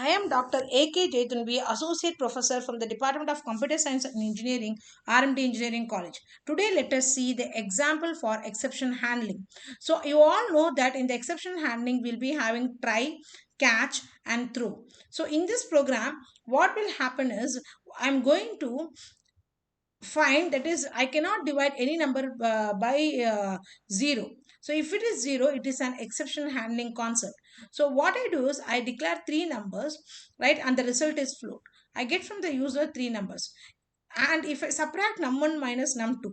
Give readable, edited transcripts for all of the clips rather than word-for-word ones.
I am Dr. A.K. Jaithunbi, Associate Professor from the Department of Computer Science and Engineering, RMD Engineering College. Today, let us see the example for exception handling. So, you all know that in the exception handling, we'll be having try, catch, and throw. So, in this program, what will happen is I'm going to find, that is, I cannot divide any number by 0. So if it is 0, it is an exception handling concept. So what I do is I declare three numbers, right, and the result is float. I get from the user three numbers, and if I subtract num1 minus num2,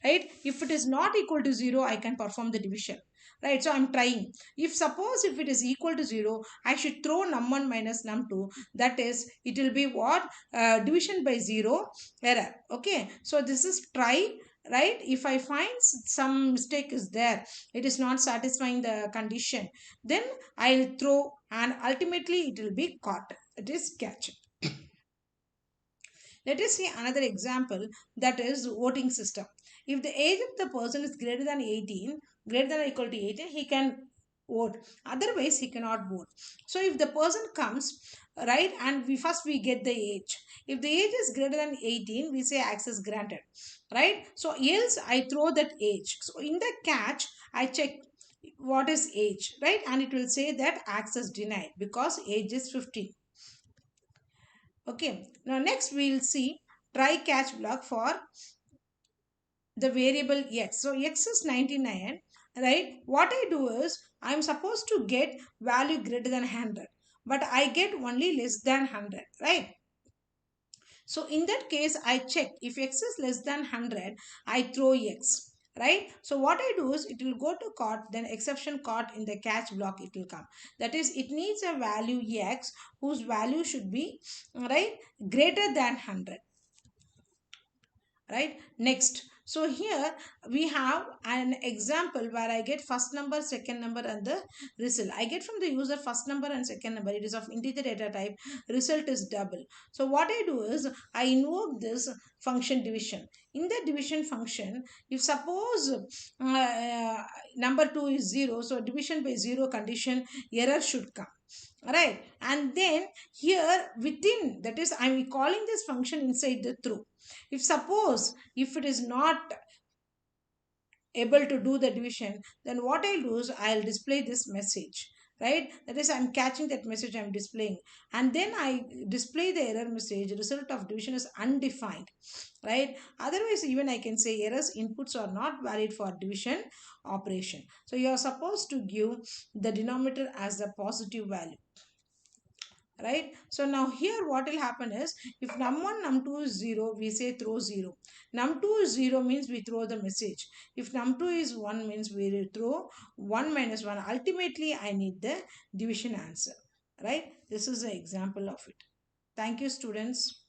right, if it is not equal to 0, I can perform the division, right? So I'm trying. If suppose if it is equal to 0, I should throw num1 minus num2. That is, it will be what? Division by 0, error. Okay, so this is try, right? If I find some mistake is there, it is not satisfying the condition, then I'll throw, and ultimately it will be caught, it is catch. Let us see another example, that is voting system. If the age of the person is greater than 18, greater than or equal to 18, he can vote. Otherwise, he cannot vote. So if the person comes, right, and we get the age. If the age is greater than 18, we say access granted, right? So else I throw that age. So in the catch, I check what is age, right? And it will say that access denied because age is 15. Okay, now next we'll see try catch block for the variable x. So x is 99, right? What I do is I'm supposed to get value greater than 100, but I get only less than 100, right? So in that case, I check if x is less than 100, I throw x, right? So what I do is it will go to caught, then exception caught in the catch block it will come. That is, it needs a value x whose value should be, right, greater than 100, right? Next, so here we have an example where I get first number, second number, and the result. I get from the user first number and second number. It is of integer data type. Result is double. So what I do is I invoke this function division. In the division function, if suppose number 2 is 0, so division by 0 condition, error should come, right? And then here within, that is, I'm calling this function inside the through. If suppose if it is not able to do the division, then what I'll do is I'll display this message, right? That is, I'm catching that message, I'm displaying, and then I display the error message, result of division is undefined, right? Otherwise, even I can say errors inputs are not valid for division operation. So you are supposed to give the denominator as the positive value, right? So now here what will happen is, if num1 num2 is 0, we say throw 0. Num2 is 0 means we throw the message. If num2 is 1 means we will throw 1 minus 1. Ultimately I need the division answer, right? This is an example of it. Thank you, students.